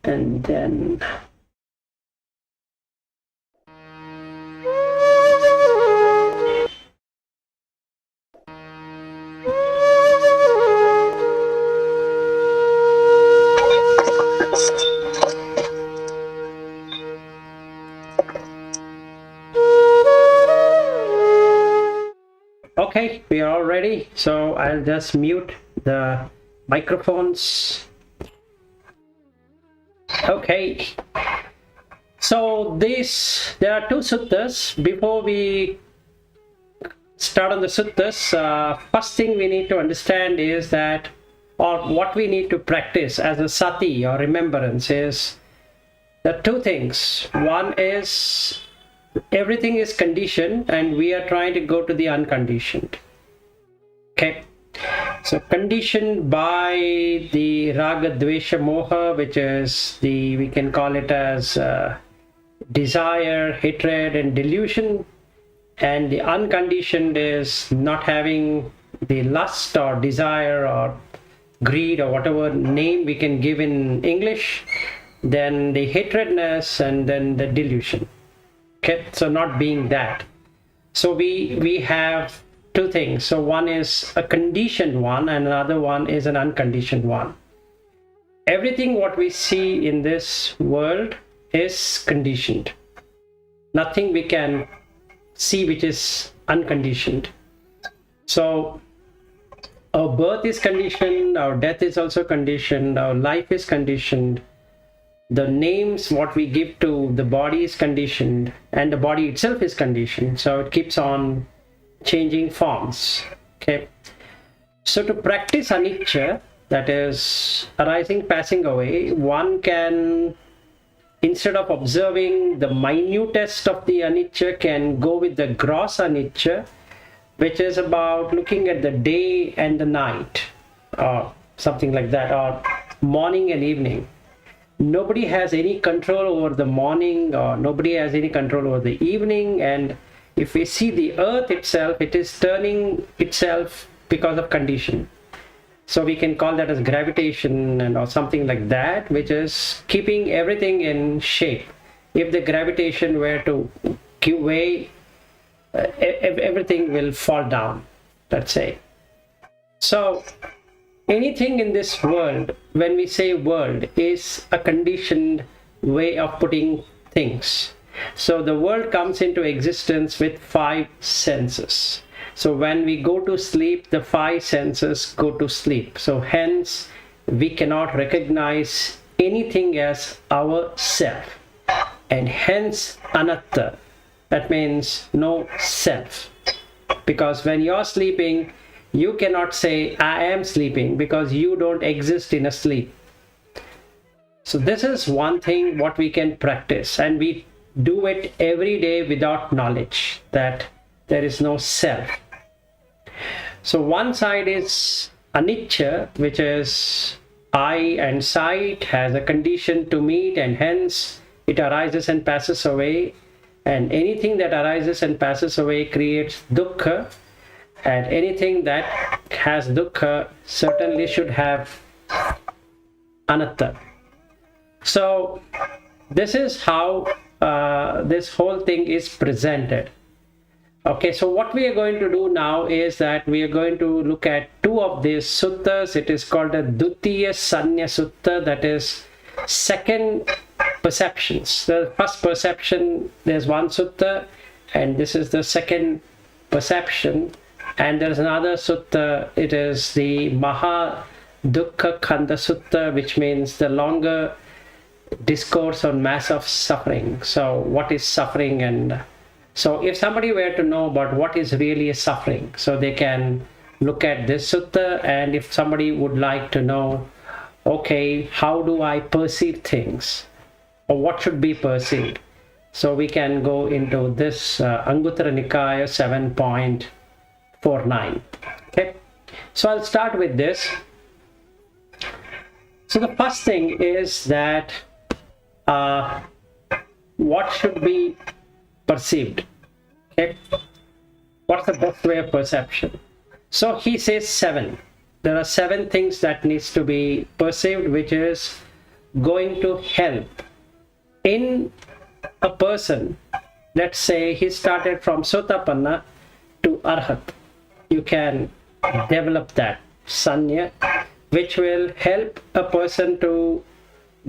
and then okay, we are all ready, so I'll just mute the microphones. Okay, so there are two suttas. Before we start on the suttas, first thing we need to understand is that, or what we need to practice as a sati or remembrance is the two things. One is everything is conditioned and we are trying to go to the unconditioned. Okay, so conditioned by the raga, dvesha, moha, which is we can call it as desire, hatred and delusion, and the unconditioned is not having the lust or desire or greed or whatever name we can give in English, then the hatredness, and then the delusion. Okay, so not being that. So we have two things. So one is a conditioned one and another one is an unconditioned one. Everything what we see in this world is conditioned. Nothing we can see which is unconditioned. So our birth is conditioned, our death is also conditioned, our life is conditioned. The names what we give to the body is conditioned, and the body itself is conditioned, so it keeps on changing forms. Okay, so to practice anicca, that is arising, passing away, one can, instead of observing the minutest of the anicca, can go with the gross anicca, which is about looking at the day and the night or something like that, or morning and evening. Nobody has any control over the morning, or nobody has any control over the evening. And if we see the earth itself, it is turning itself because of condition. So we can call that as gravitation or something like that, which is keeping everything in shape. If the gravitation were to give way, everything will fall down, let's say. So anything in this world, when we say world, is a conditioned way of putting things. So the world comes into existence with 5 senses. So when we go to sleep, the 5 senses go to sleep. So hence, we cannot recognize anything as our self. And hence, anatta. That means no self. Because when you're sleeping, you cannot say, I am sleeping, because you don't exist in a sleep. So this is one thing what we can practice, and we do it every day without knowledge that there is no self. So one side is anicca, which is eye and sight has a condition to meet, and hence it arises and passes away. And anything that arises and passes away creates dukkha. And anything that has dukkha certainly should have anatta. So this is how this whole thing is presented. Okay, so what we are going to do now is that we are going to look at 2 of these suttas. It is called a Dutiya Sanya Sutta, that is second perceptions. The first perception, there's one sutta, and this is the second perception. And there's another sutta, it is the Maha Dukkha Khanda Sutta, which means the longer discourse on mass of suffering. So what is suffering? And so if somebody were to know about what is really a suffering, so they can look at this sutta. And if somebody would like to know, okay, how do I perceive things, or what should be perceived, so we can go into this Anguttara Nikaya 7.49. Okay, so I'll start with this. So the first thing is that what should be perceived? Okay, what's the best way of perception? So he says 7. There are 7 things that needs to be perceived, which is going to help in a person. Let's say he started from Sotapanna to Arahat. You can develop that sanya, which will help a person to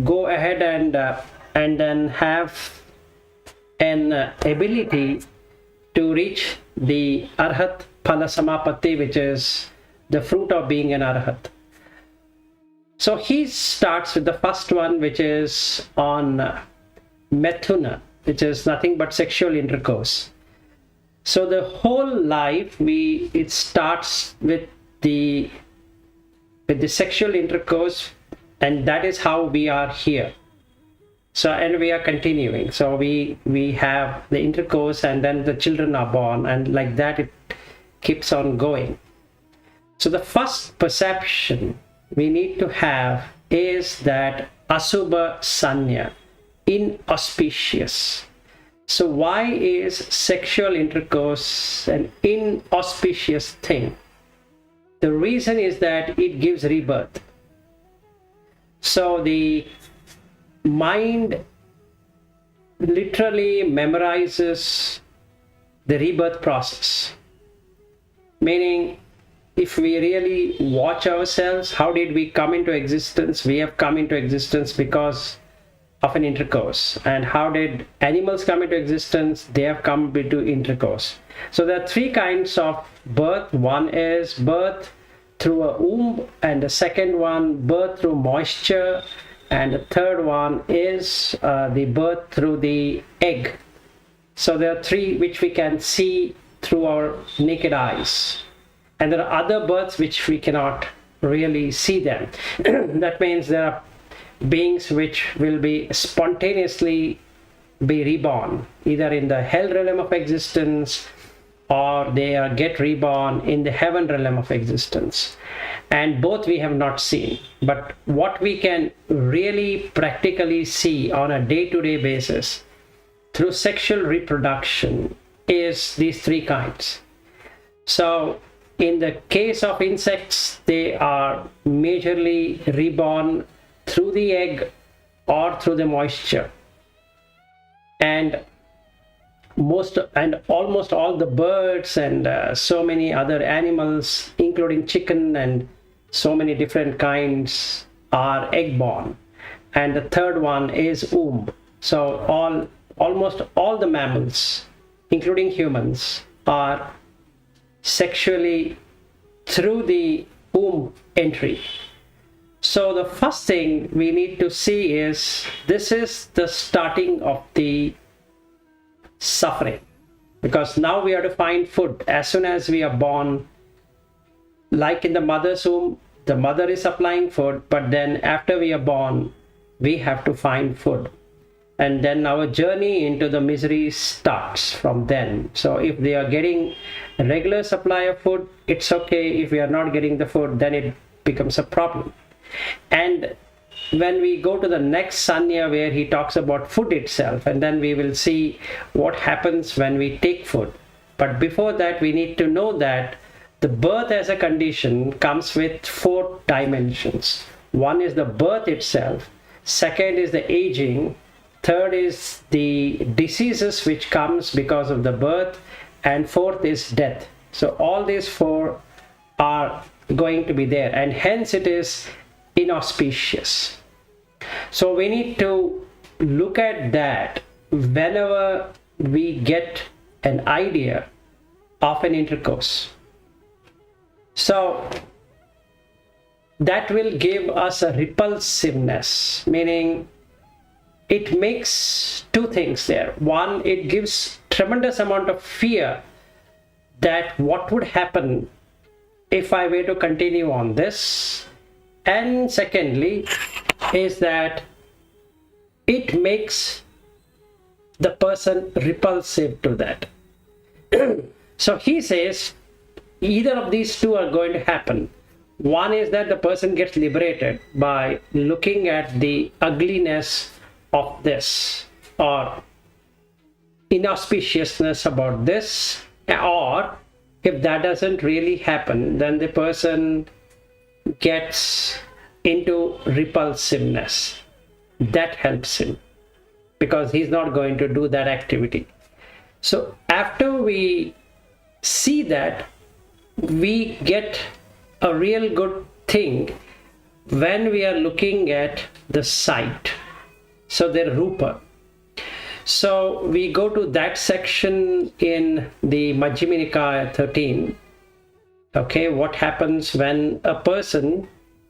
go ahead and then have an ability to reach the Arahat Phala Samappatti, which is the fruit of being an Arahat. So he starts with the first one, which is on Methuna, which is nothing but sexual intercourse. So the whole life it starts with the sexual intercourse, and that is how we are here. So, and we are continuing. So we have the intercourse, and then the children are born, and like that it keeps on going. So the first perception we need to have is that Asubha Sanya, inauspicious. So why is sexual intercourse an inauspicious thing? The reason is that it gives rebirth. So the mind literally memorizes the rebirth process. Meaning, if we really watch ourselves, how did we come into existence? We have come into existence because of an intercourse. And how did animals come into existence? They have come into intercourse. So there are three kinds of birth. One is birth through a womb, and the second one birth through moisture, and the third one is the birth through the egg. So there are three which we can see through our naked eyes, and there are other births which we cannot really see them. That means there are beings which will be spontaneously be reborn either in the hell realm of existence, or they get reborn in the heaven realm of existence. And both we have not seen. But what we can really practically see on a day-to-day basis through sexual reproduction is these three kinds. So in the case of insects, they are majorly reborn through the egg or through the moisture. And almost all the birds and so many other animals, including chicken and so many different kinds, are egg-born. And the third one is womb. So almost all the mammals, including humans, are sexually through the womb entry. So the first thing we need to see is this is the starting of the suffering, because now we have to find food. As soon as we are born, like in the mother's womb, the mother is supplying food, but then after we are born, we have to find food. And then our journey into the misery starts from then. So if they are getting a regular supply of food, it's okay. If we are not getting the food, then it becomes a problem. And when we go to the next sanya, where he talks about food itself, and then we will see what happens when we take food. But before that, we need to know that the birth as a condition comes with 4 dimensions. One is the birth itself, second is the aging, third is the diseases which comes because of the birth, and fourth is death. So all these 4 are going to be there, and hence it is inauspicious. So we need to look at that whenever we get an idea of an intercourse. So that will give us a repulsiveness, meaning it makes 2 things there. One, it gives tremendous amount of fear that what would happen if I were to continue on this. And secondly is that it makes the person repulsive to that. So he says either of these 2 are going to happen. One is that the person gets liberated by looking at the ugliness of this, or inauspiciousness about this, or if that doesn't really happen, then the person gets into repulsiveness. that helps him, because he's not going to do that activity. So after we see that, we get a real good thing when we are looking at the sight, so the rupa. So we go to that section in the Majjhima Nikaya 13. Okay, what happens when a person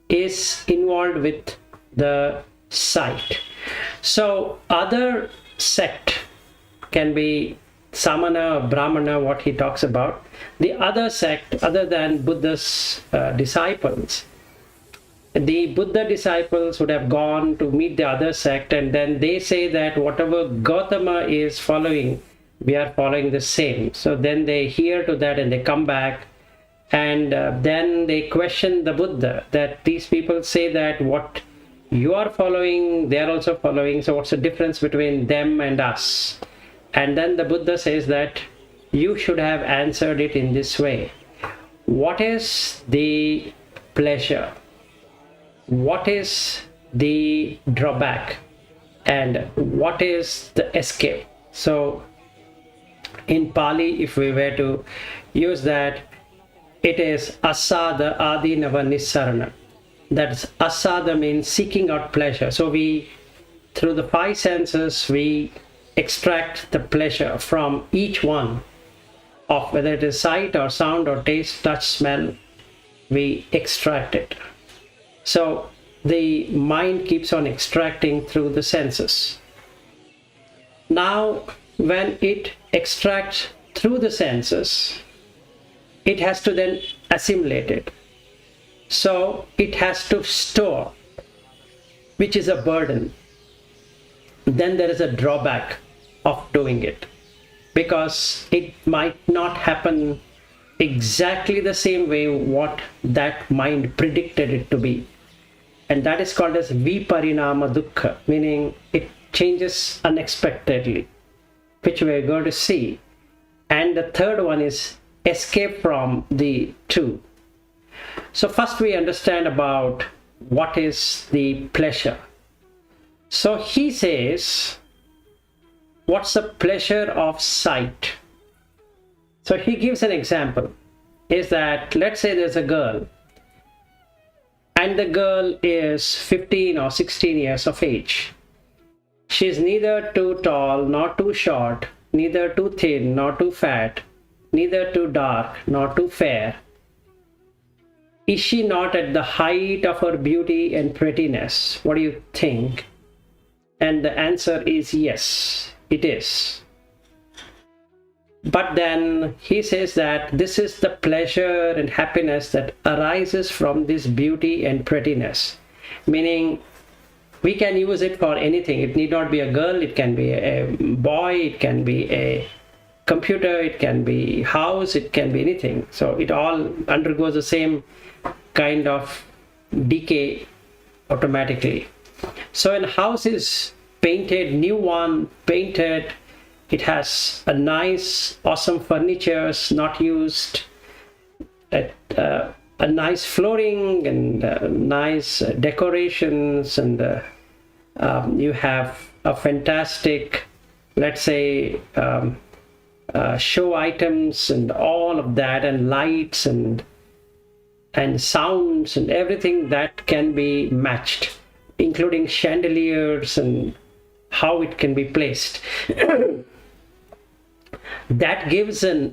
is involved with the sight. So other sect can be Samana, Brahmana, what he talks about. The other sect, other than Buddha's disciples, the Buddha disciples would have gone to meet the other sect, and then they say that whatever Gautama is following, we are following the same. So then they hear to that and they come back, and then they question the Buddha, that these people say that what you are following, they are also following, so what's the difference between them and us? And then the Buddha says that you should have answered it in this way. What is the pleasure? What is the drawback? And what is the escape? So in Pali, if we were to use that, it is asada adinava nissarana. That's asada means seeking out pleasure. So we, through the five senses, we extract the pleasure from each one of, whether it is sight or sound or taste, touch, smell, we extract it. So the mind keeps on extracting through the senses. Now, when it extracts through the senses, it has to then assimilate it. So it has to store, which is a burden. Then there is a drawback of doing it, because it might not happen exactly the same way what that mind predicted it to be. And that is called as viparinama dukkha, meaning it changes unexpectedly, which we are going to see. And the third one is escape from the two. So first we understand about what is the pleasure. So he says, what's the pleasure of sight? So he gives an example, is that let's say there's a girl, and the girl is 15 or 16 years of age. She's neither too tall nor too short, neither too thin nor too fat, neither too dark nor too fair. Is she not at the height of her beauty and prettiness? What do you think? And the answer is yes, it is. But then he says that this is the pleasure and happiness that arises from this beauty and prettiness. Meaning, we can use it for anything. It need not be a girl, it can be a boy, it can be a computer, it can be house, it can be anything. So it all undergoes the same kind of decay automatically. So when a house is painted, new one, painted, it has a nice, awesome furnitures, not used, a nice flooring and nice decorations, and you have a fantastic, let's say, show items and all of that, and lights and sounds and everything that can be matched, including chandeliers and how it can be placed. That gives a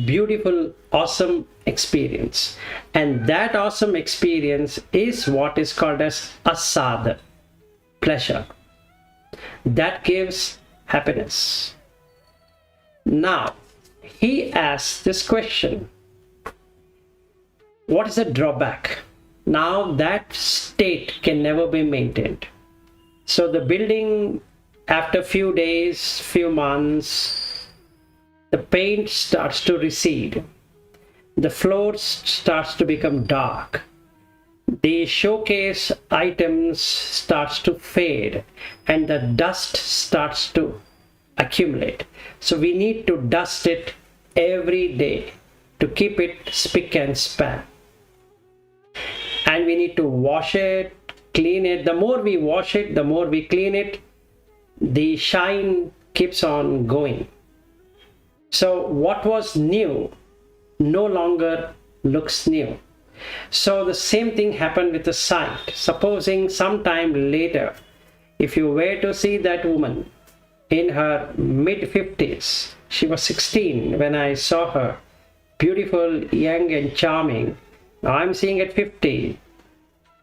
beautiful, awesome experience. And that awesome experience is what is called as asada, pleasure. That gives happiness. Now, he asks this question, what is the drawback? Now that state can never be maintained. So the building, after few days, few months, the paint starts to recede. The floor starts to become dark. The showcase items starts to fade, and the dust starts to accumulate. So we need to dust it every day to keep it spick and span. And we need to wash it, clean it, the more we wash it, the more we clean it, the shine keeps on going. So what was new no longer looks new. So the same thing happened with the sight. Supposing sometime later, if you were to see that woman in her mid-50s, she was 16 when I saw her, beautiful, young and charming. Now I'm seeing at 50,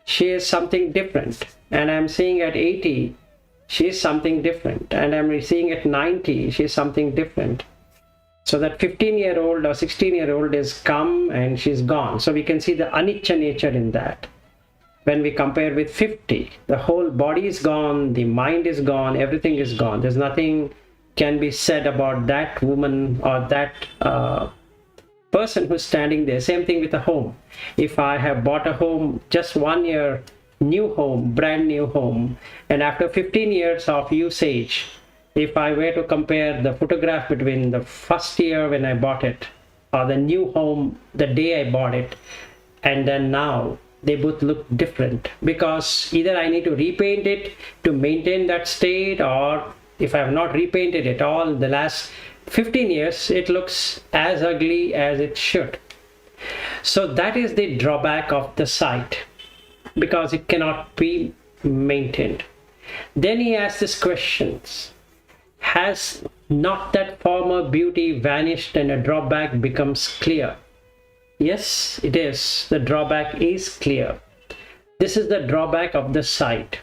she is something different. And I'm seeing at 80, she is something different. And I'm seeing at 90, she is something different. So that 15-year-old or 16-year-old is come and she's gone. So we can see the anicca nature in that. When we compare with 50, the whole body is gone, the mind is gone, everything is gone. There's nothing can be said about that woman or that person who's standing there. Same thing with a home. If I have bought a home just 1 year, new home, brand new home, and after 15 years of usage, if I were to compare the photograph between the first year when I bought it or the new home the day I bought it and then now, they both look different, because either I need to repaint it to maintain that state, or if I have not repainted it all the last 15 years, it looks as ugly as it should. So that is the drawback of the sight, because it cannot be maintained. Then he asks these questions. Has not that former beauty vanished and a drawback becomes clear? Yes, it is. The drawback is clear. This is the drawback of the sight.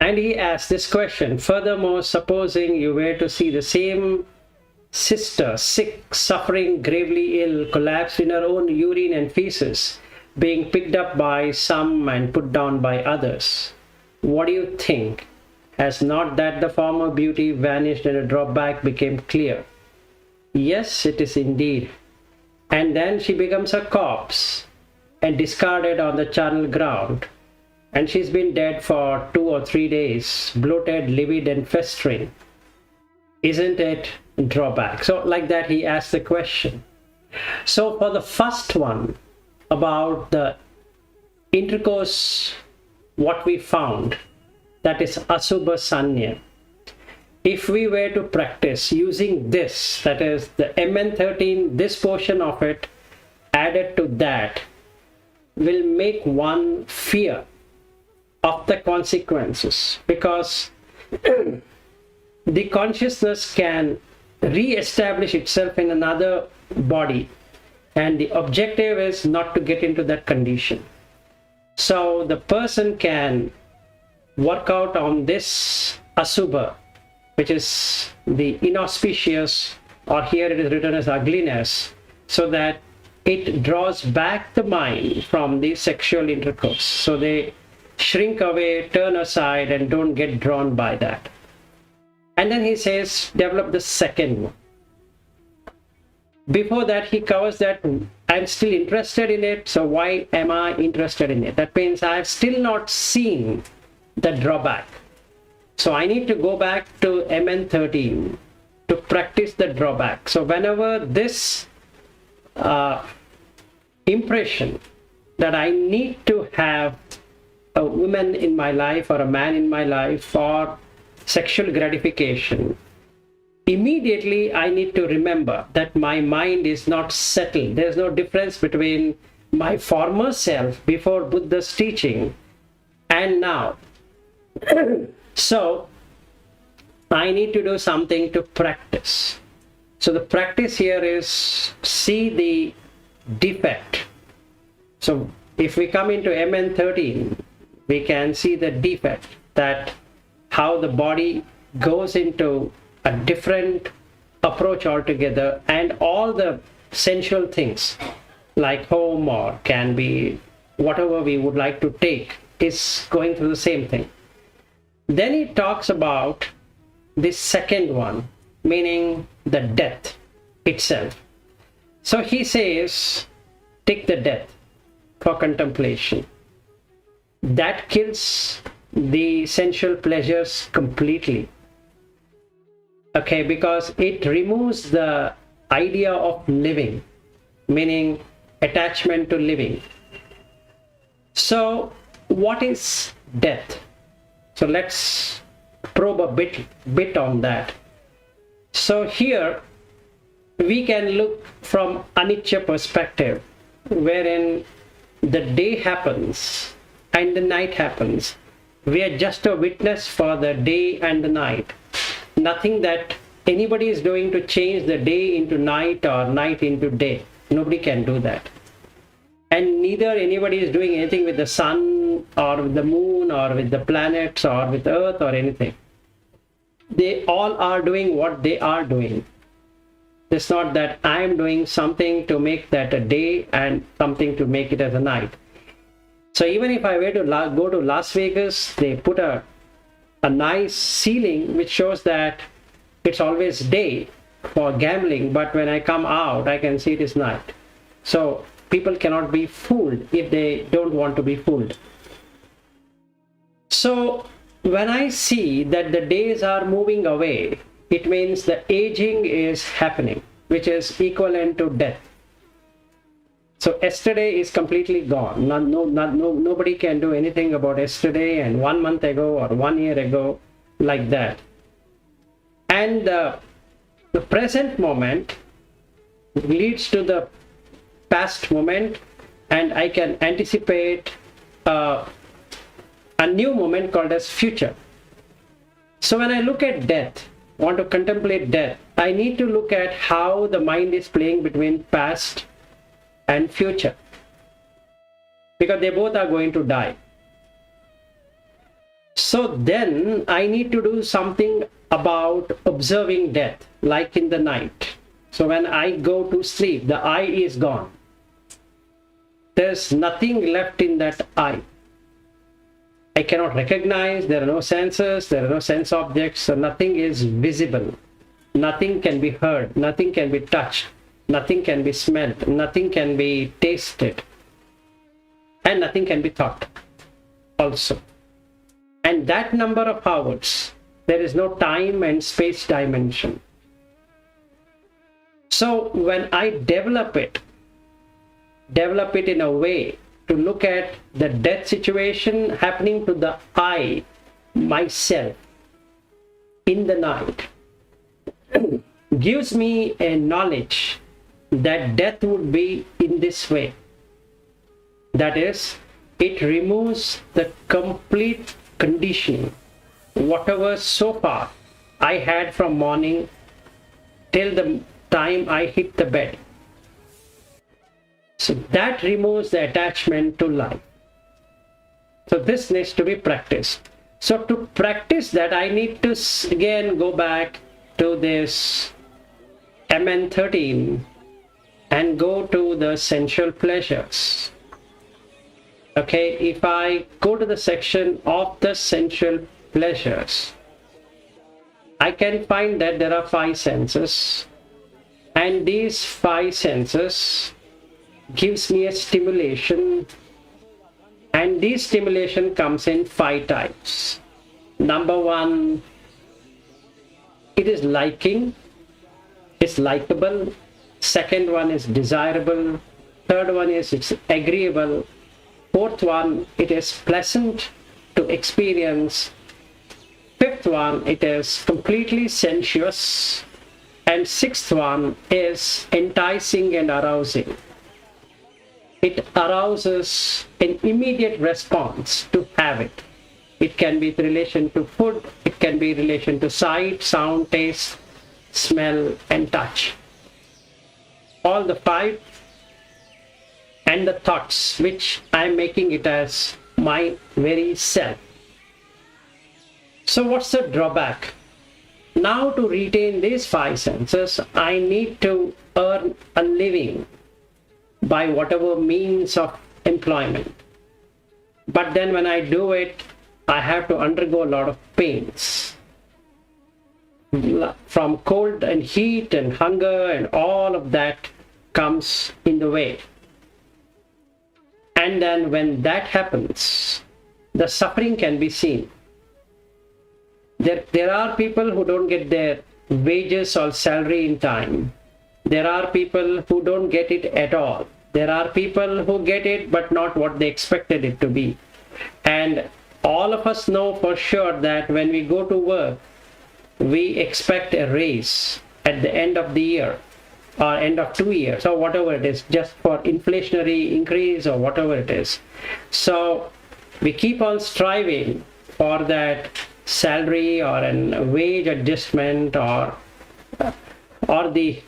And he asks this question. Furthermore, supposing you were to see the same sister, sick, suffering, gravely ill, collapsed in her own urine and feces, being picked up by some and put down by others, what do you think? Has not that the former beauty vanished and a drawback became clear? Yes, it is indeed. And then she becomes a corpse and discarded on the charnel ground. And she's been dead for 2 or 3 days, bloated, livid and festering. Isn't it a drawback? So like that he asks the question. So for the first one, about the intercourse, what we found, that is asubha sanya. If we were to practice using this, that is the MN13, this portion of it added to that, will make one fear of the consequences, because the consciousness can re-establish itself in another body, and the objective is not to get into that condition. So the person can work out on this asubha, which is the inauspicious, or here it is written as ugliness, so that it draws back the mind from the sexual intercourse. So they shrink away, turn aside, and don't get drawn by that. And then he says, develop the second one. Before that, he covers that I'm still interested in it, so why am I interested in it? That means I have still not seen the drawback. So I need to go back to MN13 to practice the drawback. So whenever this impression that I need to have a woman in my life or a man in my life for sexual gratification, immediately I need to remember that my mind is not settled. There's no difference between my former self before Buddha's teaching and now. So I need to do something to practice. So the practice here is see the defect. So if we come into MN13, we can see the defect, that how the body goes into a different approach altogether, and all the sensual things like home or can be whatever we would like to take is going through the same thing. Then he talks about the second one, meaning the death itself. So he says, take the death for contemplation. That kills the sensual pleasures completely. Okay, because it removes the idea of living, meaning attachment to living. So what is death? So let's probe a bit on that. So here we can look from anicca perspective, wherein the day happens and the night happens. We are just a witness for the day and the night. Nothing that anybody is doing to change the day into night or night into day. Nobody can do that. And neither anybody is doing anything with the sun or with the moon or with the planets or with earth or anything. They all are doing what they are doing. It's not that I am doing something to make that a day and something to make it as a night. So even if I were to go to Las Vegas, they put a nice ceiling which shows that it's always day for gambling, but when I come out, I can see it is night. So people cannot be fooled if they don't want to be fooled. So when I see that the days are moving away, it means the aging is happening, which is equivalent to death. So yesterday is completely gone. Nobody can do anything about yesterday and 1 month ago or 1 year ago, like that. And the present moment leads to the past moment, and I can anticipate a new moment called as future. So when I look at death, want to contemplate death, I need to look at how the mind is playing between past and future, because they both are going to die. So then I need to do something about observing death, like in the night. So when I go to sleep, the I is gone. There's nothing left in that I. I cannot recognize, there are no senses, there are no sense objects, so nothing is visible. Nothing can be heard, nothing can be touched, nothing can be smelled, nothing can be tasted, and nothing can be thought also. And that number of hours, there is no time and space dimension. So when I develop it in a way to look at the death situation happening to the I, myself, in the night, gives me a knowledge that death would be in this way. That is, it removes the complete conditioning, whatever so far I had from morning till the time I hit the bed. So that removes the attachment to life. So this needs to be practiced. So to practice that, I need to again go back to this MN13 and go to the sensual pleasures. Okay, if I go to the section of the sensual pleasures, I can find that there are 5 senses, and these 5 senses gives me a stimulation, and this stimulation comes in 5 types. Number 1, it is liking, it's likable. Second one is desirable. Third one is it's agreeable. Fourth one, it is pleasant to experience. Fifth one, it is completely sensuous. And sixth one is enticing and arousing. It arouses an immediate response to have it. It can be in relation to food, it can be in relation to sight, sound, taste, smell, and touch. All the 5, and the thoughts, which I am making it as my very self. So what's the drawback? Now to retain these 5 senses, I need to earn a living by whatever means of employment. But then when I do it, I have to undergo a lot of pains. From cold and heat and hunger, and all of that comes in the way. And then when that happens, the suffering can be seen. There are people who don't get their wages or salary in time. There are people who don't get it at all. There are people who get it but not what they expected it to be. And all of us know for sure that when we go to work, we expect a raise at the end of the year or end of 2 years or whatever it is, just for inflationary increase or whatever it is. So we keep on striving for that salary or a wage adjustment or the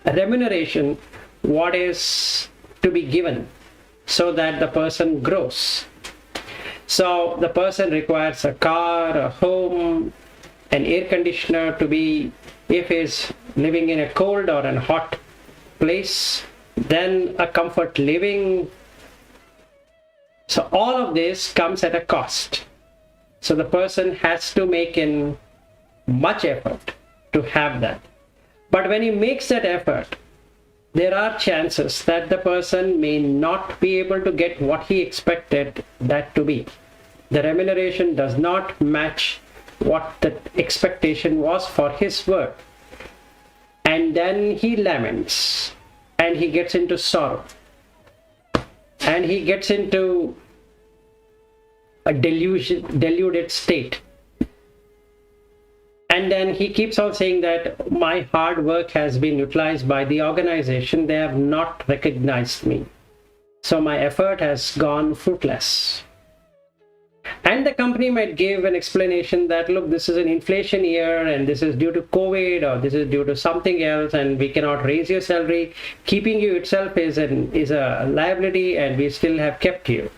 remuneration what is to be given so that the person grows. So the person requires a car, a home, an air conditioner to be, if he's living in a cold or a hot place, then a comfort living. So all of this comes at a cost. So the person has to make in much effort to have that. But when he makes that effort, there are chances that the person may not be able to get what he expected that to be. The remuneration does not match what the expectation was for his work. And then he laments and he gets into sorrow and he gets into a deluded state. And then he keeps on saying that my hard work has been utilized by the organization. They have not recognized me. So my effort has gone fruitless. And the company might give an explanation that, look, this is an inflation year and this is due to COVID or this is due to something else and we cannot raise your salary. Keeping you itself is a liability and we still have kept you.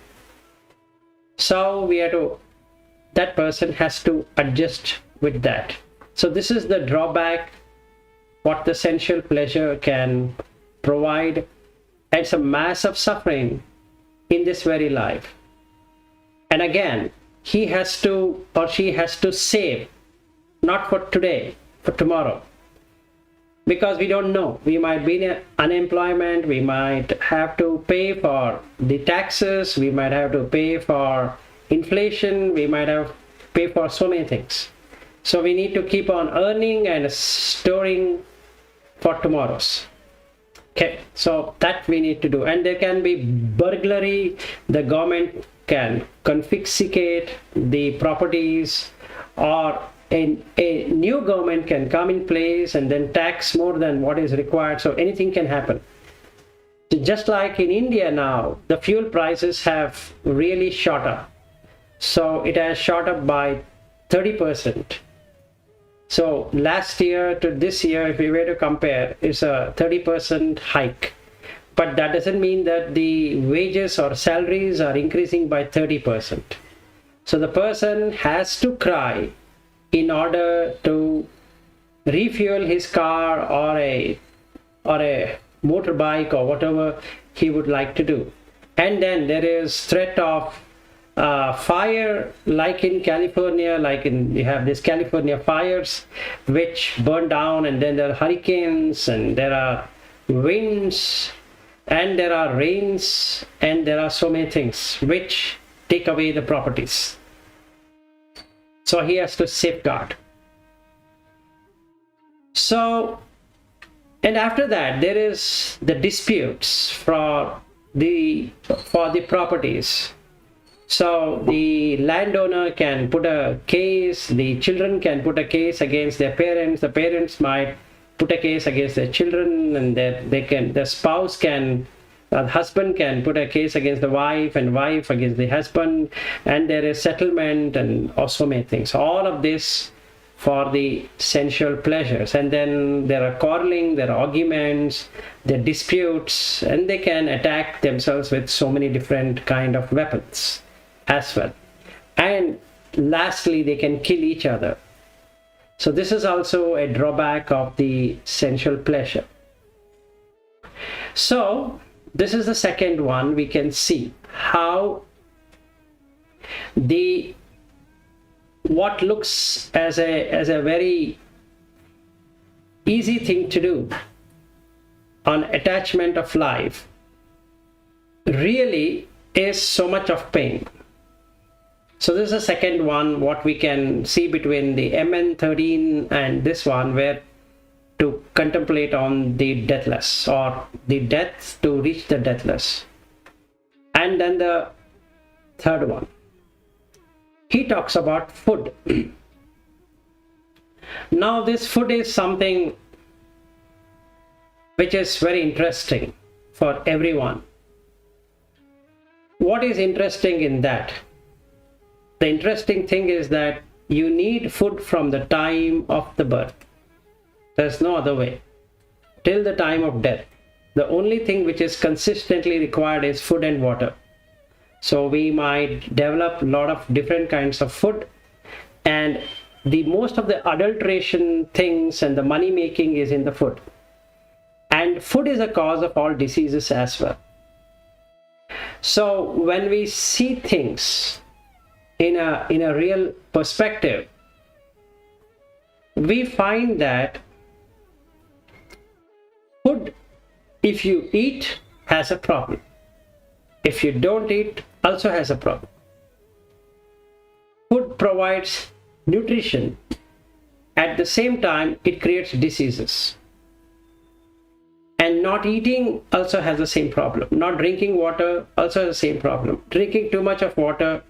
So that person has to adjust with that. So this is the drawback what the sensual pleasure can provide. It's a mass of suffering in this very life. And again, he has to or she has to save, not for today, for tomorrow. Because we don't know. We might be in unemployment, we might have to pay for the taxes, we might have to pay for inflation, we might have to pay for so many things. So we need to keep on earning and storing for tomorrows. Okay, so that we need to do. And there can be burglary, the government can confiscate the properties, or a new government can come in place and then tax more than what is required. So anything can happen. Just like in India now, the fuel prices have really shot up. So it has shot up by 30%. So last year to this year, if we were to compare, is a 30% hike. But that doesn't mean that the wages or salaries are increasing by 30%. So the person has to cry in order to refuel his car or a motorbike or whatever he would like to do. And then there is threat of fire, like in California, you have these California fires which burn down, and then there are hurricanes and there are winds and there are rains and there are so many things which take away the properties. So he has to safeguard. So, and after that there is the disputes for the properties. So the landowner can put a case, the children can put a case against their parents, the parents might put a case against their children, and the spouse can, the husband can put a case against the wife, and wife against the husband, and there is settlement and also many things. All of this for the sensual pleasures. And then there are quarreling, there are arguments, there are disputes, and they can attack themselves with so many different kind of weapons as well. And lastly, they can kill each other. So this is also a drawback of the sensual pleasure. So this is the second one. We can see how what looks as a very easy thing to do on attachment of life really is so much of pain. So this is the second one, what we can see between the MN13 and this one, where to contemplate on the deathless, or the death to reach the deathless. And then the third one. He talks about food. Now this food is something which is very interesting for everyone. What is interesting in that? The interesting thing is that you need food from the time of the birth. There's no other way. Till the time of death. The only thing which is consistently required is food and water. So we might develop a lot of different kinds of food, and the most of the adulteration things and the money making is in the food. And food is a cause of all diseases as well. So when we see things in a real perspective, we find that food, if you eat, has a problem. If you don't eat, also has a problem. Food provides nutrition. At the same time, it creates diseases. And not eating also has the same problem. Not drinking water also has the same problem. Drinking too much of water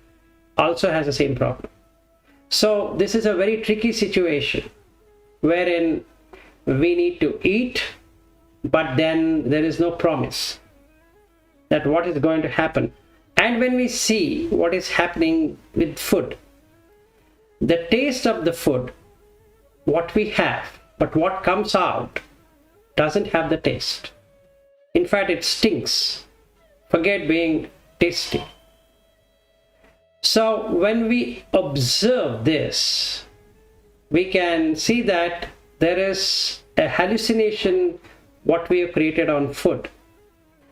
also has the same problem. So this is a very tricky situation wherein we need to eat, but then there is no promise that what is going to happen. And when we see what is happening with food, the taste of the food, what we have, but what comes out doesn't have the taste. In fact, it stinks. Forget being tasty. So when we observe this, we can see that there is a hallucination what we have created on food.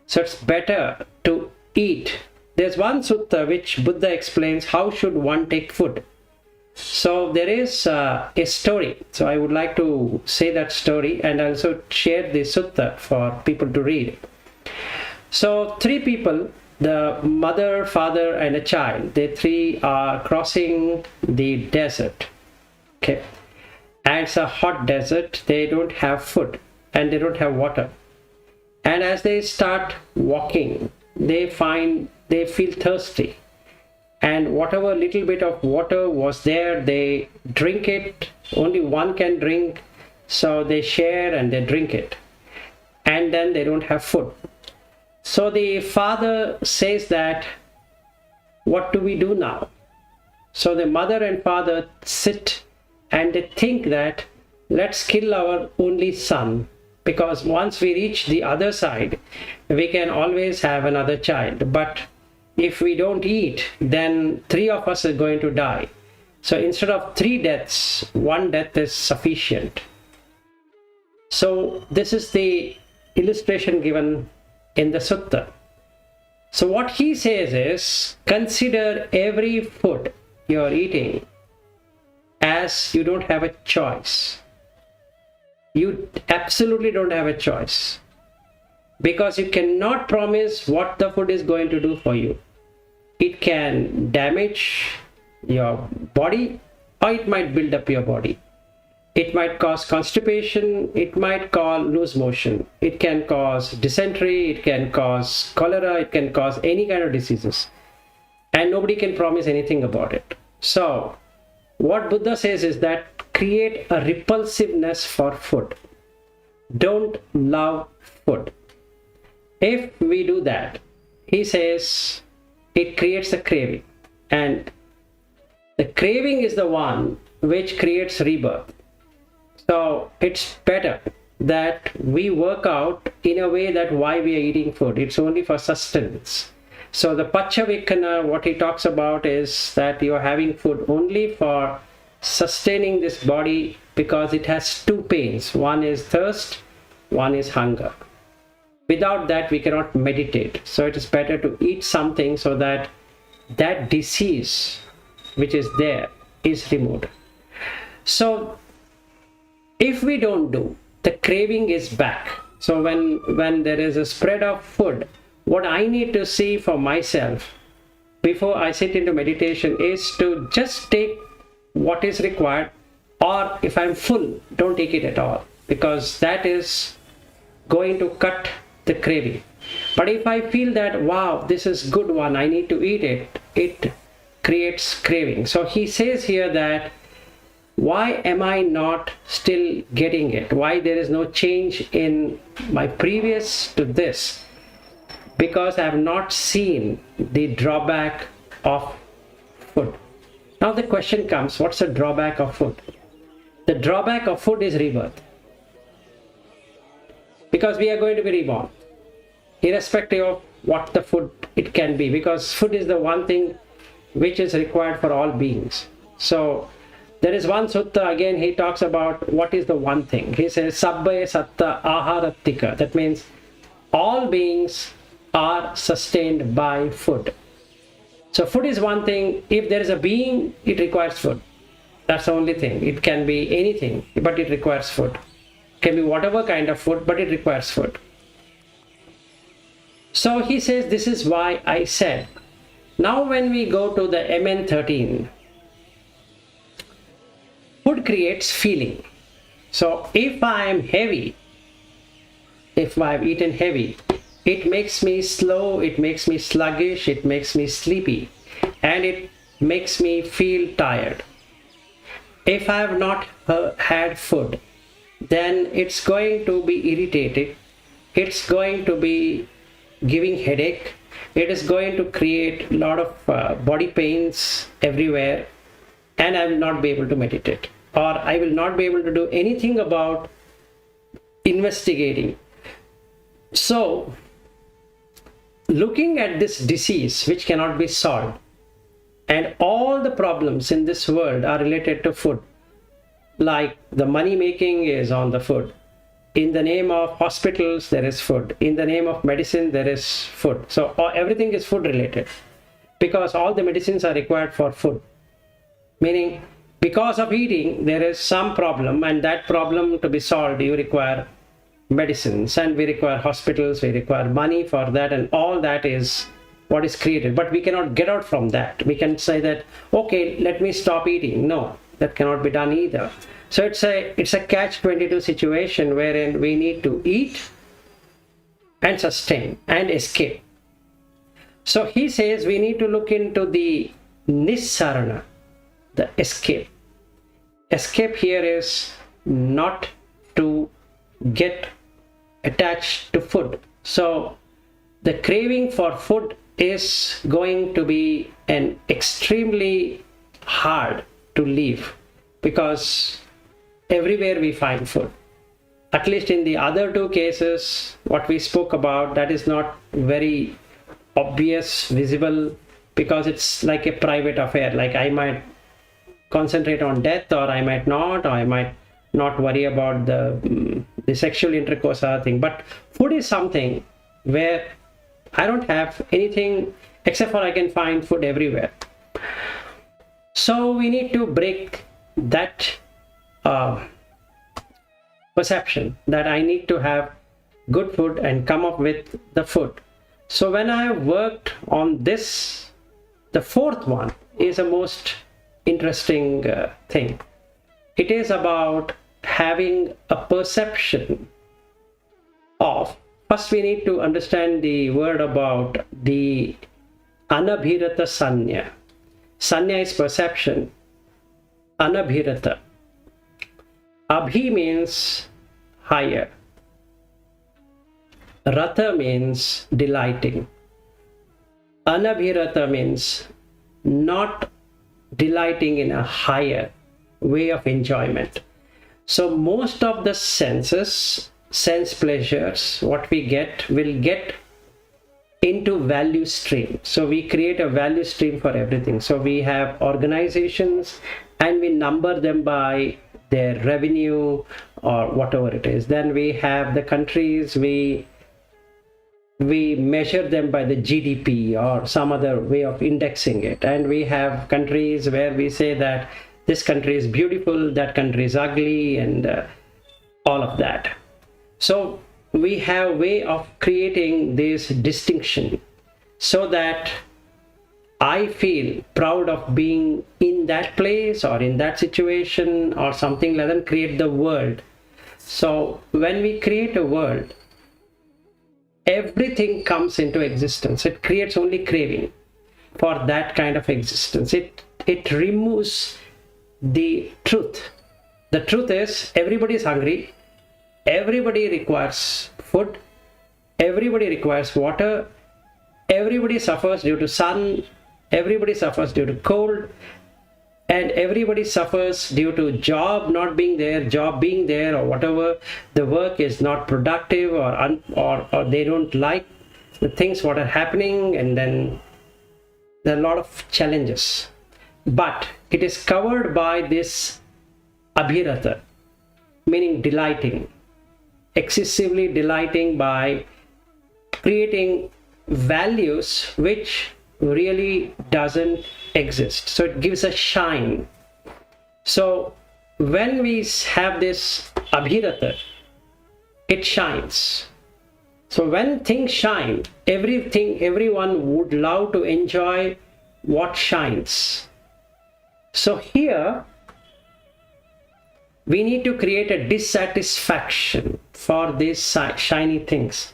So it's better to eat. There's one sutta which Buddha explains how should one take food. So there is a story. So I would like to say that story and also share the sutta for people to read. So three people, the mother, father and a child, they three are crossing the desert. Okay. And it's a hot desert. They don't have food and they don't have water. And as they start walking, they feel thirsty. And whatever little bit of water was there, they drink it. Only one can drink. So they share and they drink it. And then they don't have food. So the father says that, what do we do now? So the mother and father sit and they think that, let's kill our only son. Because once we reach the other side, we can always have another child. But if we don't eat, then three of us are going to die. So instead of 3 deaths, 1 death is sufficient. So this is the illustration given in the sutta. So what he says is, consider every food you are eating as you don't have a choice. You absolutely don't have a choice, because you cannot promise what the food is going to do for you. It can damage your body or it might build up your body. It might cause constipation, it might cause loose motion, it can cause dysentery, it can cause cholera, it can cause any kind of diseases. And nobody can promise anything about it. So what Buddha says is that create a repulsiveness for food. Don't love food. If we do that, he says, it creates a craving. And the craving is the one which creates rebirth. So it's better that we work out in a way that why we are eating food. It's only for sustenance. So the Paccavekkhana, what he talks about is that you are having food only for sustaining this body, because it has 2 pains. One is thirst, one is hunger. Without that, we cannot meditate. So it is better to eat something so that that disease which is there is removed. So if we don't do, the craving is back. So when there is a spread of food, what I need to see for myself before I sit into meditation is to just take what is required, or if I'm full, don't take it at all, because that is going to cut the craving. But if I feel that, wow, this is good one, I need to eat it, it creates craving. So he says here that, why am I not still getting it? Why there is no change in my previous to this? Because I have not seen the drawback of food. Now the question comes, what's the drawback of food? The drawback of food is rebirth. Because we are going to be reborn, irrespective of what the food it can be, because food is the one thing which is required for all beings. So there is one sutta, again he talks about what is the one thing. He says, Sabbaye Satta Aharattika. That means all beings are sustained by food. So food is one thing. If there is a being, it requires food. That's the only thing. It can be anything, but it requires food. It can be whatever kind of food, but it requires food. So he says, this is why I said. Now when we go to the MN13, food creates feeling. So if I am heavy, if I have eaten heavy, it makes me slow, it makes me sluggish, it makes me sleepy, and it makes me feel tired. If I have not had food, then it's going to be irritated, it's going to be giving headache, it is going to create a lot of body pains everywhere, and I will not be able to meditate, or I will not be able to do anything about investigating. So looking at this disease which cannot be solved, and all the problems in this world are related to food, like the money making is on the food, in the name of hospitals there is food, in the name of medicine there is food. So everything is food related, because all the medicines are required for food, meaning because of eating there is some problem, and that problem to be solved you require medicines, and we require hospitals, we require money for that, and all that is what is created. But we cannot get out from that. We can say that, okay, let me stop eating. No, that cannot be done either. So it's a catch-22 situation wherein we need to eat and sustain and escape. So he says we need to look into the nissarana, the escape. Escape here is not to get attached to food. So the craving for food is going to be an extremely hard to leave, because everywhere we find food. At least in the other two cases what we spoke about, that is not very obvious, visible, because it's like a private affair. Like I might concentrate on death, or I might not, or I might not worry about the sexual intercourse or thing. But food is something where I don't have anything except for I can find food everywhere. So we need to break that perception that I need to have good food and come up with the food. So when I have worked on this, the fourth one is a most interesting thing. It is about having a perception of, first we need to understand the word about the anabhirata sanya. Sanya is perception, anabhirata. Abhi means higher, rata means delighting, anabhirata means not delighting in a higher way of enjoyment. So most of the senses, sense pleasures, what we get will get into value stream. So we create a value stream for everything. So we have organizations and we number them by their revenue or whatever it is. Then we have the countries, we measure them by the GDP or some other way of indexing it. And we have countries where we say that this country is beautiful, that country is ugly, and all of that. So we have a way of creating this distinction so that I feel proud of being in that place or in that situation or something like that, create the world. So when we create a world, everything comes into existence. It creates only craving for that kind of existence. It removes the truth. The truth is, everybody is hungry, everybody requires food, everybody requires water, everybody suffers due to sun, everybody suffers due to cold, and everybody suffers due to job not being there, job being there, or whatever. The work is not productive, or they don't like the things what are happening, and then there are a lot of challenges. But it is covered by this abhirata, meaning delighting, excessively delighting by creating values which really doesn't exist. So it gives a shine. So when we have this abhirata, it shines. So when things shine, everyone would love to enjoy what shines. So here we need to create a dissatisfaction for these shiny things.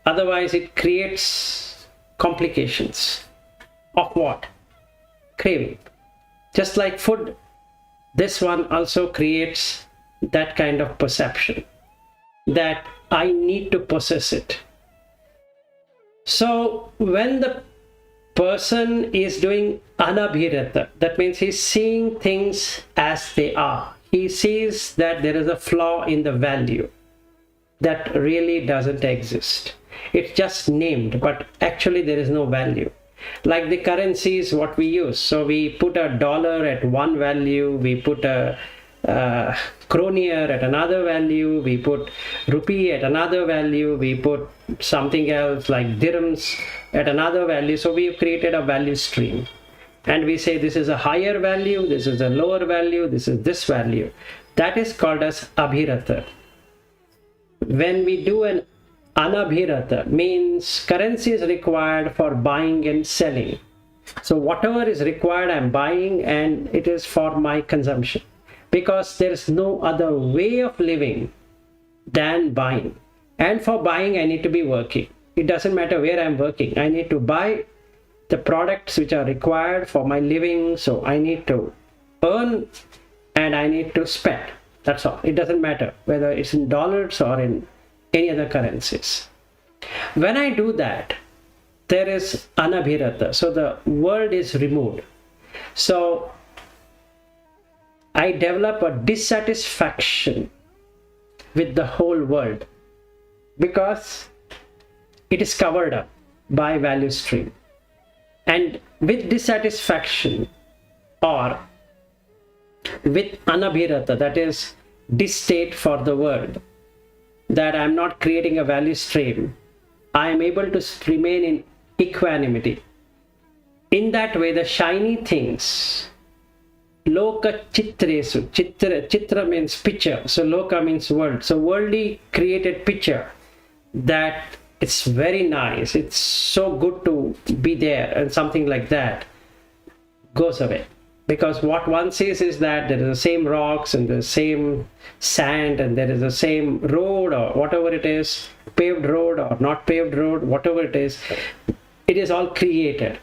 Otherwise it creates complications. Of what? Craving. Just like food, this one also creates that kind of perception that I need to possess it. So when the person is doing anabhirata, that means he's seeing things as they are. He sees that there is a flaw in the value that really doesn't exist. It's just named, but actually there is no value. Like the currencies what we use. So we put a dollar at one value, we put a cronier at another value, we put rupee at another value, we put something else like dirhams at another value. So we've created a value stream, and we say this is a higher value, this is a lower value, this is this value. That is called as abhirata. When we do an anabhirata, means currency is required for buying and selling. So whatever is required I'm buying, and it is for my consumption, because there is no other way of living than buying. And for buying I need to be working. It doesn't matter where I'm working, I need to buy the products which are required for my living. So I need to earn and I need to spend. That's all. It doesn't matter whether it's in dollars or in any other currencies. When I do that, there is anabhirata. So the world is removed. So I develop a dissatisfaction with the whole world because it is covered up by value stream. And with dissatisfaction or with anabhirata, that is distaste for the world, that I'm not creating a value stream, I am able to remain in equanimity. In that way, the shiny things, loka chitresu, chitra means picture, so loka means world, so worldly created picture, that it's very nice, it's so good to be there, and something like that goes away. Because what one sees is that there is the same rocks and the same sand, and there is the same road or whatever it is, paved road or not paved road, whatever it is all created.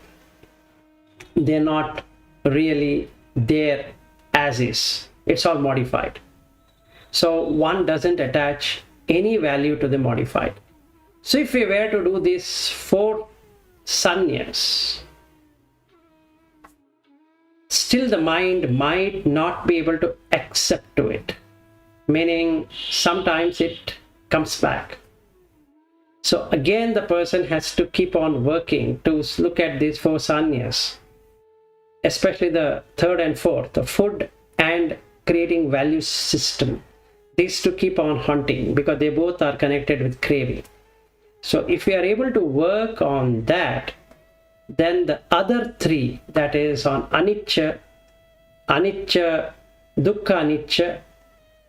They're not really there as is. It's all modified. So one doesn't attach any value to the modified. So if we were to do these 4 sannyas, still the mind might not be able to accept to it, meaning sometimes it comes back. So again the person has to keep on working to look at these 4 sannyas, especially the 3rd and 4th, the food and creating value system. These to keep on hunting because they both are connected with craving. So if we are able to work on that, then the other 3, that is on anicca, dukkha anicca,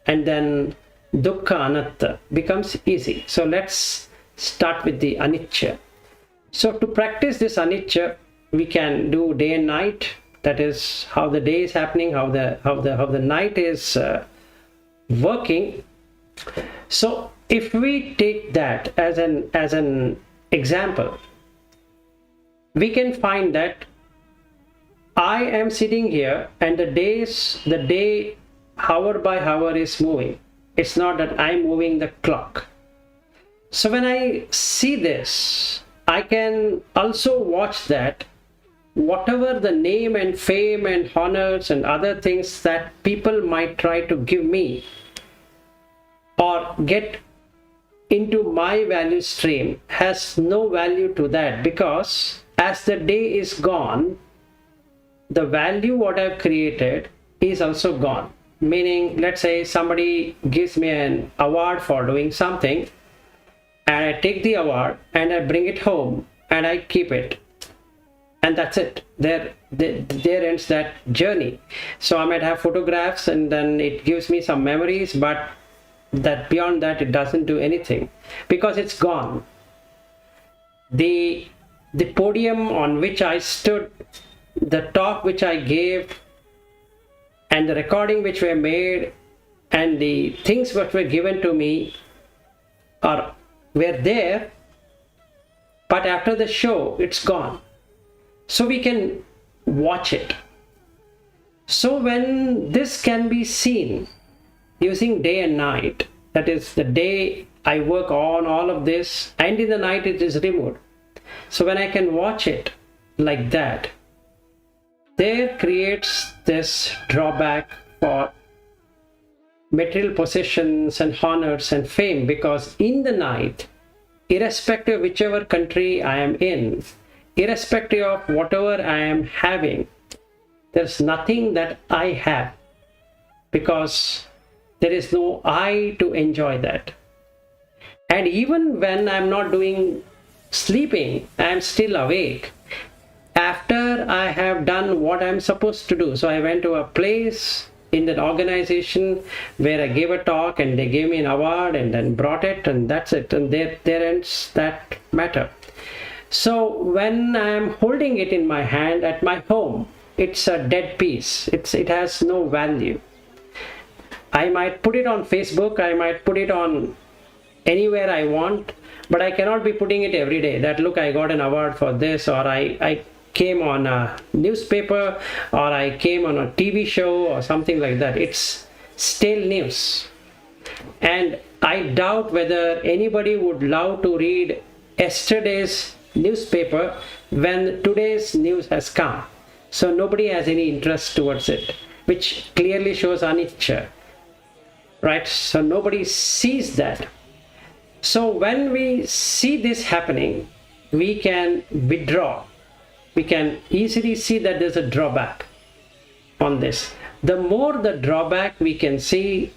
and then dukkha anatta, becomes easy. So let's start with the anicca. So to practice this anicca, we can do day and night. That is how the day is happening, how the night is working. So if we take that as an example, we can find that I am sitting here and the day hour by hour is moving. It's not that I'm moving the clock. So when I see this, I can also watch that whatever the name and fame and honors and other things that people might try to give me or get into my value stream has no value to that, because as the day is gone, the value what I've created is also gone. Meaning, let's say somebody gives me an award for doing something, and I take the award and I bring it home and I keep it, and that's it. There ends that journey. So I might have photographs and then it gives me some memories, but that beyond that it doesn't do anything because it's gone. The podium on which I stood, the talk which I gave, and the recording which were made, and the things which were given to me were there, but after the show it's gone. So we can watch it. So when this can be seen using day and night, that is, the day I work on all of this and in the night it is removed. So when I can watch it like that, there creates this drawback for material possessions and honors and fame, because in the night, irrespective of whichever country I am in, irrespective of whatever I am having, there's nothing that I have, because there is no I to enjoy that. And even when I'm not sleeping, I'm still awake. After I have done what I'm supposed to do, so I went to a place in that organization where I gave a talk and they gave me an award and then brought it, and that's it, and there ends that matter. So when I'm holding it in my hand at my home, it's a dead piece. It has no value. I might put it on Facebook, I might put it on anywhere I want, but I cannot be putting it every day that, look, I got an award for this, or I came on a newspaper, or I came on a TV show or something like that. It's stale news. And I doubt whether anybody would love to read yesterday's newspaper when today's news has come. So nobody has any interest towards it, which clearly shows anicca, right? So nobody sees that. So when we see this happening, we can withdraw. We can easily see that there's a drawback on this. The more the drawback we can see,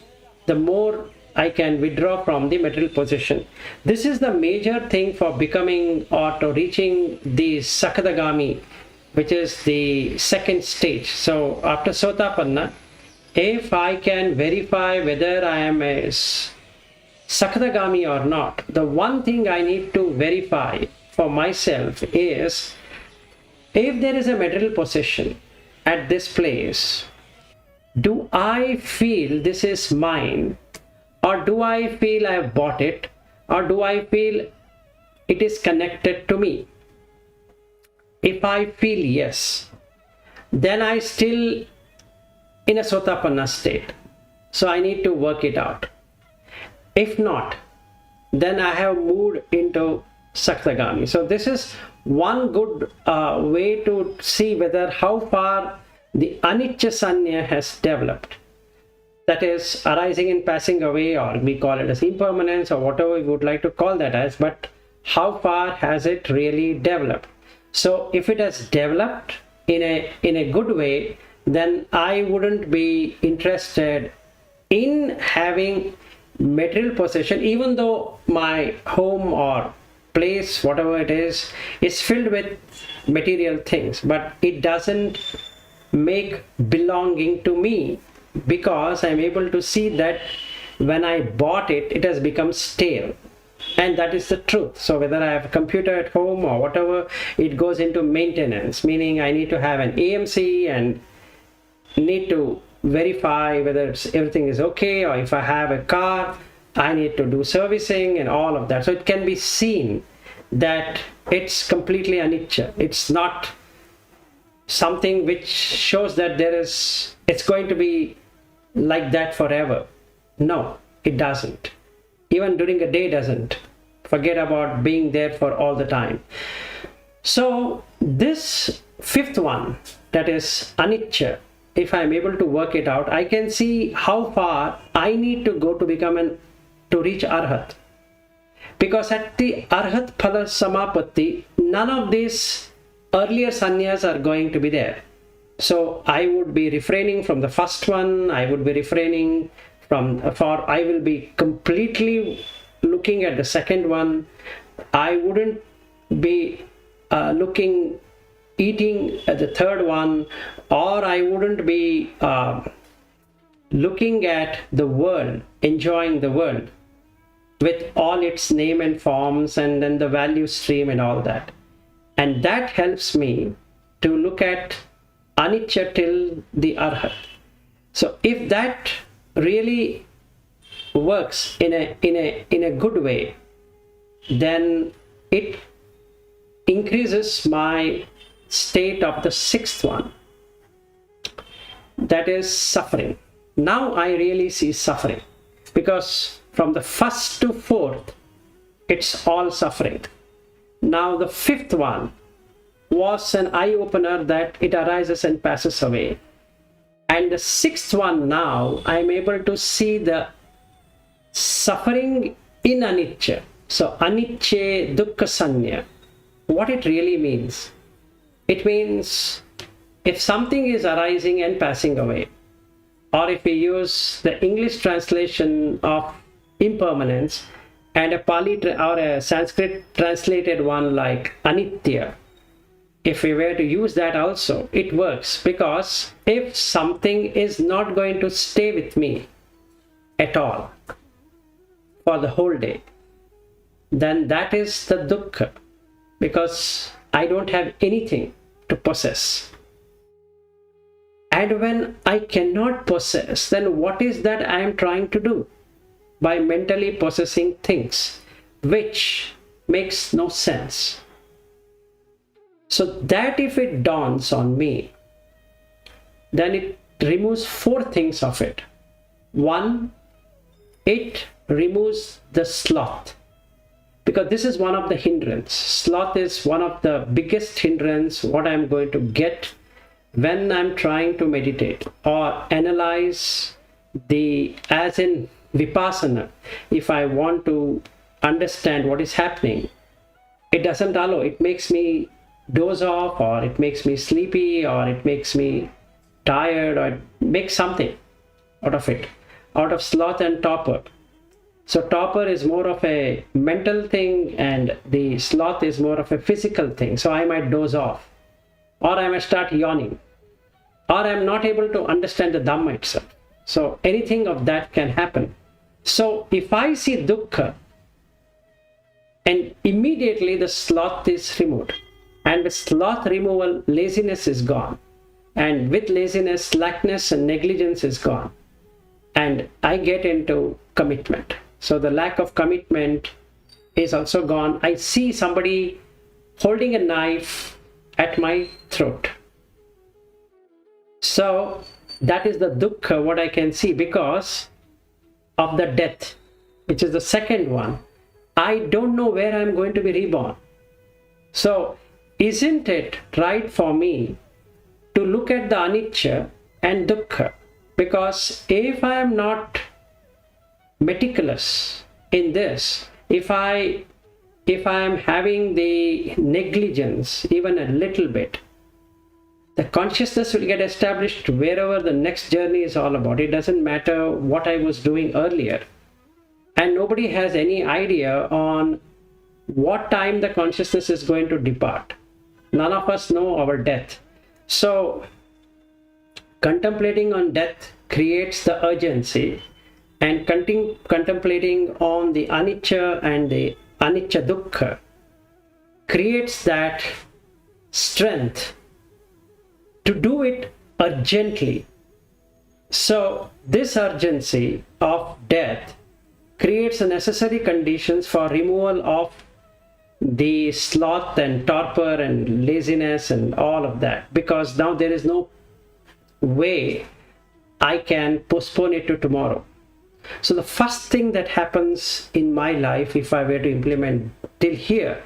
the more I can withdraw from the material possession. This is the major thing for becoming or to reaching the Sakadagami, which is the second stage. So after Sotapanna, if I can verify whether I am a Sakadagami or not, the one thing I need to verify for myself is, if there is a material possession at this place, do I feel this is mine, or do I feel I have bought it, or do I feel it is connected to me? If I feel yes, then I still in a Sotapanna state. So I need to work it out. If not, then I have moved into Sakadagami. So this is one good way to see whether how far the anicca sanya has developed. That is arising and passing away, or we call it as impermanence, or whatever we would like to call that as, but how far has it really developed? So if it has developed in a good way, then I wouldn't be interested in having material possession, even though my home or place, whatever it is filled with material things, but it doesn't make belonging to me, because I'm able to see that when I bought it, it has become stale. And that is the truth. So whether I have a computer at home or whatever, it goes into maintenance, meaning I need to have an AMC and need to verify whether everything is okay, or if I have a car, I need to do servicing and all of that. So it can be seen that it's completely anicca. It's not something which shows that it's going to be like that forever. No, it doesn't. Even during a day doesn't. Forget about being there for all the time. So this fifth one, that is anicca, if I'm able to work it out, I can see how far I need to go to reach Arahat. Because at the Arahat Phala Samappatti, none of these earlier sannyas are going to be there. So I would be refraining from the first one, I would be refraining I will be completely looking at the second one. I wouldn't be eating at the third one, or I wouldn't be looking at the world, enjoying the world with all its name and forms and then the value stream and all that. And that helps me to look at anicca till the Arahat. So if that really works in a good way, then it increases my state of the sixth one, that is suffering. Now I really see suffering, because from the first to fourth it's all suffering. Now the fifth one was an eye-opener that it arises and passes away. And the sixth one, now I'm able to see the suffering in anicca. So anicca dukkha sanya, what it really means. It means if something is arising and passing away, or if we use the English translation of impermanence and a Pali or a Sanskrit translated one like anitya, if we were to use that also, it works. Because if something is not going to stay with me at all for the whole day, then that is the dukkha, because I don't have anything to possess. And when I cannot possess, then what is that I am trying to do? By mentally possessing things, which makes no sense. So that if it dawns on me, then it removes four things of it. One, it removes the sloth, because this is one of the hindrance. Sloth is one of the biggest hindrance what I'm going to get when I'm trying to meditate or analyze as in vipassana. If I want to understand what is happening, it doesn't allow. It makes me doze off, or it makes me sleepy, or it makes me tired, or it makes something out of it, out of sloth and torpor. So torpor is more of a mental thing, and the sloth is more of a physical thing. So I might doze off, or I might start yawning, or I'm not able to understand the Dhamma itself. So anything of that can happen. So if I see dukkha, and immediately the sloth is removed, and with sloth removal, laziness is gone, and with laziness, slackness and negligence is gone, and I get into commitment. So the lack of commitment is also gone. I see somebody holding a knife at my throat. So that is the dukkha what I can see, because of the death, which is the second one. I don't know where I'm going to be reborn. So isn't it right for me to look at the anicca and dukkha? Because if I am not meticulous in this, if I am having the negligence even a little bit, the consciousness will get established wherever the next journey is all about. It doesn't matter what I was doing earlier. And nobody has any idea on what time the consciousness is going to depart. None of us know our death. So contemplating on death creates the urgency, and contemplating on the anicca and the anicca dukkha creates that strength to do it urgently. So this urgency of death creates the necessary conditions for removal of the sloth and torpor and laziness and all of that, because now there is no way I can postpone it to tomorrow. So the first thing that happens in my life, if I were to implement till here,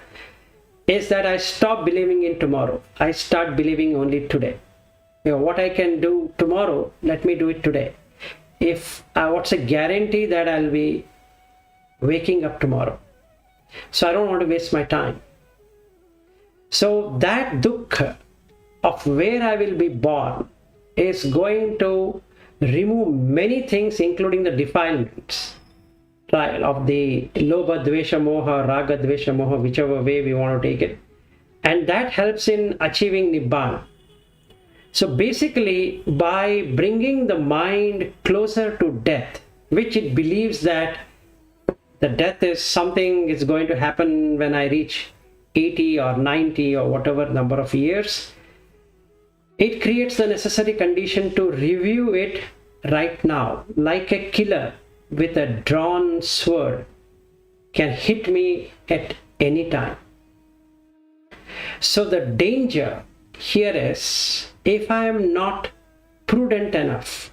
is that I stop believing in tomorrow. I start believing only today. What I can do tomorrow, let me do it today. If what's a guarantee that I'll be waking up tomorrow? So I don't want to waste my time. So that dukkha of where I will be born is going to remove many things, including the defilements, right, of the lobha, dvesha, moha, raga, dvesha, moha, whichever way we want to take it. And that helps in achieving Nibbana. So basically, by bringing the mind closer to death, which it believes that the death is something is going to happen when I reach 80 or 90 or whatever number of years, it creates the necessary condition to review it right now, like a killer with a drawn sword can hit me at any time. So the danger here is, if I am not prudent enough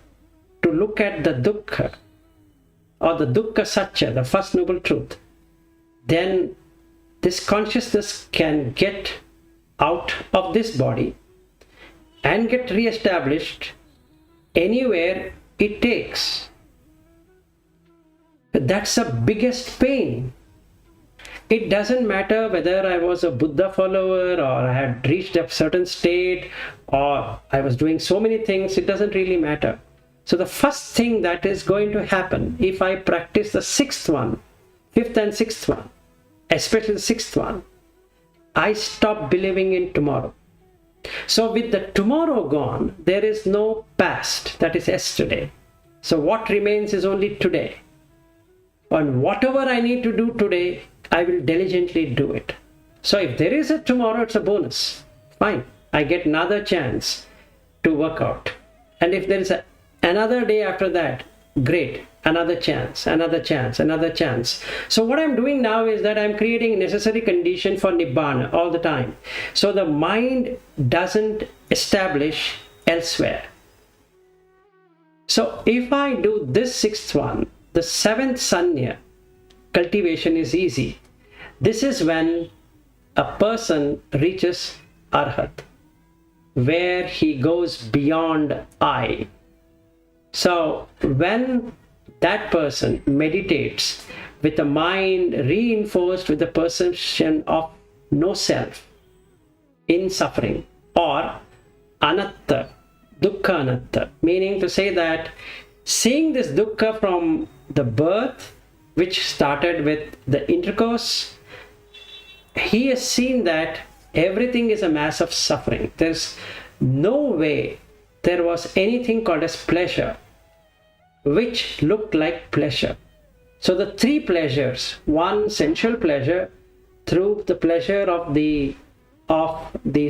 to look at the dukkha or the dukkha satya, the first noble truth, then this consciousness can get out of this body and get re-established anywhere it takes. That's the biggest pain. It doesn't matter whether I was a Buddha follower or I had reached a certain state or I was doing so many things, it doesn't really matter. So the first thing that is going to happen if I practice the sixth one, fifth and sixth one, especially the sixth one, I stop believing in tomorrow. So with the tomorrow gone, there is no past, that is yesterday. So what remains is only today. And whatever I need to do today, I will diligently do it. So if there is a tomorrow, it's a bonus. Fine. I get another chance to work out. And if there is another day after that, great. Another chance, another chance, another chance. So what I'm doing now is that I'm creating necessary condition for Nibbana all the time. So the mind doesn't establish elsewhere. So if I do this sixth one, the seventh sanya cultivation is easy. This is when a person reaches Arahat, where he goes beyond I. So when that person meditates with a mind reinforced with the perception of no self in suffering, or anatta, dukkha anatta, meaning to say that seeing this dukkha from the birth, which started with the intercourse, he has seen that everything is a mass of suffering. There's no way there was anything called as pleasure which looked like pleasure. So the three pleasures, one sensual pleasure through the pleasure of the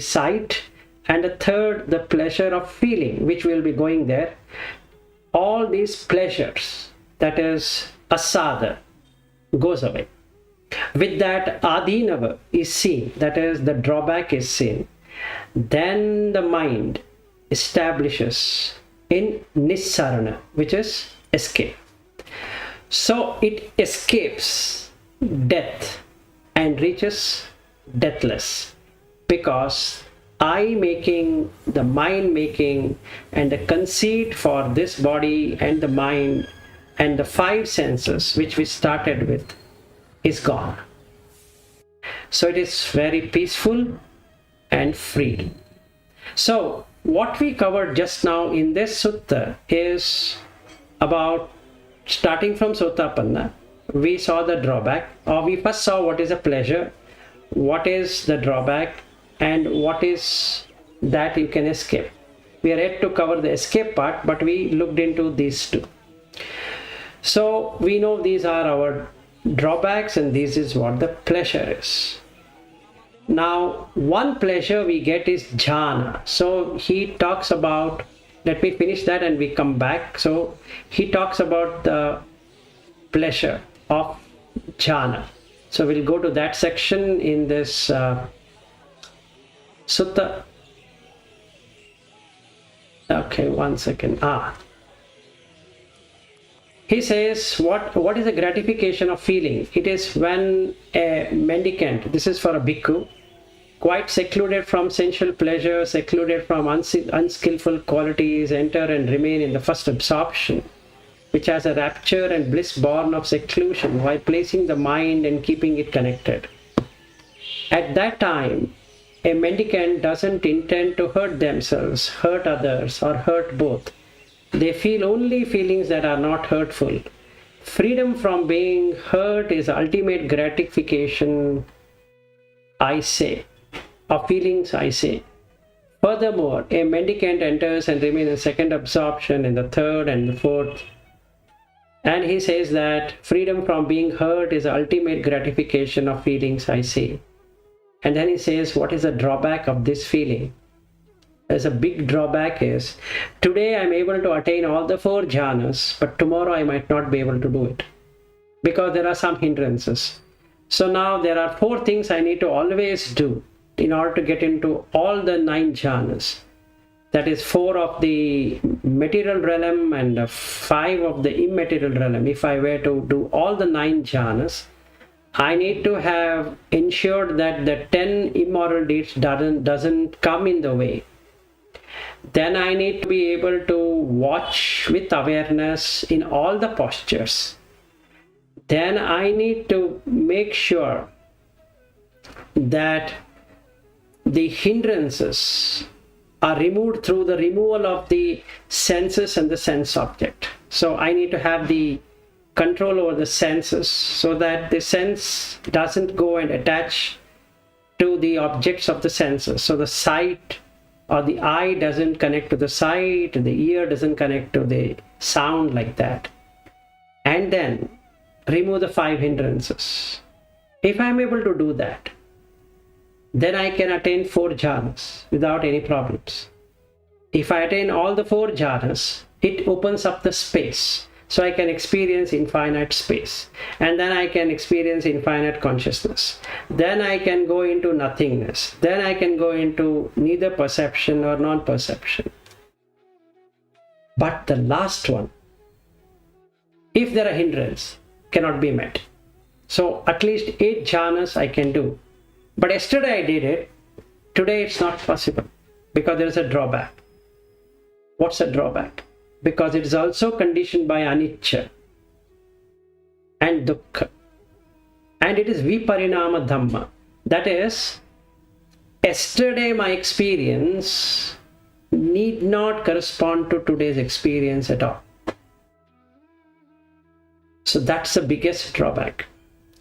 sight, and a third the pleasure of feeling, which will be going there. All these pleasures, that is asada, goes away. With that, adhinava is seen, that is the drawback is seen. Then the mind establishes in nissarana, which is escape. So it escapes death and reaches deathless, because I making, the mind making, and the conceit for this body and the mind and the five senses which we started with is gone. So it is very peaceful and free. So what we covered just now in this sutta is about starting from Sotapanna. We saw the drawback, or we first saw what is a pleasure, what is the drawback, and what is that you can escape. We are yet to cover the escape part, but we looked into these two. So we know these are our drawbacks and this is what the pleasure is. Now one pleasure we get is jhana. So he talks about, let me finish that and we come back. So he talks about the pleasure of jhana. So we'll go to that section in this Sutta. Okay, one second. He says, what is the gratification of feeling? It is when a mendicant, this is for a bhikkhu, quite secluded from sensual pleasure, secluded from unskillful qualities, enter and remain in the first absorption, which has a rapture and bliss born of seclusion, while placing the mind and keeping it connected. At that time, a mendicant doesn't intend to hurt themselves, hurt others, or hurt both. They feel only feelings that are not hurtful. Freedom from being hurt is ultimate gratification, I say, of feelings, I say. Furthermore, a mendicant enters and remains in second absorption, in the third and the fourth. And he says that freedom from being hurt is ultimate gratification of feelings, I say. And then he says, what is the drawback of this feeling? There's a big drawback is, today I'm able to attain all the 4 jhanas, but tomorrow I might not be able to do it, because there are some hindrances. So now there are 4 things I need to always do in order to get into all the 9 jhanas. That is 4 of the material realm and 5 of the immaterial realm. If I were to do all the 9 jhanas, I need to have ensured that the 10 immoral deeds doesn't come in the way. Then I need to be able to watch with awareness in all the postures. Then I need to make sure that the hindrances are removed through the removal of the senses and the sense object. So I need to have the control over the senses so that the sense doesn't go and attach to the objects of the senses. So the sight or the eye doesn't connect to the sight, the ear doesn't connect to the sound, like that. And then remove the 5 hindrances. If I'm able to do that, then I can attain 4 jhanas without any problems. If I attain all the 4 jhanas, it opens up the space. So I can experience infinite space. And then I can experience infinite consciousness. Then I can go into nothingness. Then I can go into neither perception or non-perception. But the last one, if there are hindrances, cannot be met. So at least 8 jhanas I can do. But yesterday I did it. Today it's not possible because there is a drawback. What's the drawback? Because it is also conditioned by anicca and dukkha. And it is viparinama dhamma. That is, yesterday my experience need not correspond to today's experience at all. So that's the biggest drawback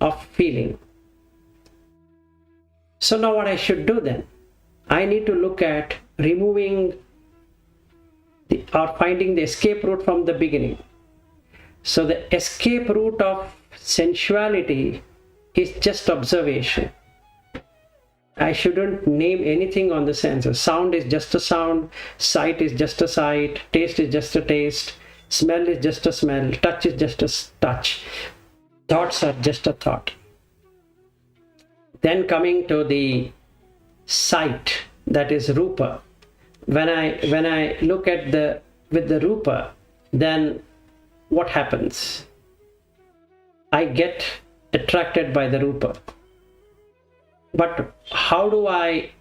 of feeling. So now what I should do then? I need to look at removing or finding the escape route from the beginning. So the escape route of sensuality is just observation. I shouldn't name anything on the senses. Sound is just a sound, sight is just a sight, taste is just a taste, smell is just a smell, touch is just a touch, thoughts are just a thought. Then coming to the sight, that is rupa. When I look at with the rupa, then what happens? I get attracted by the rupa. But how do I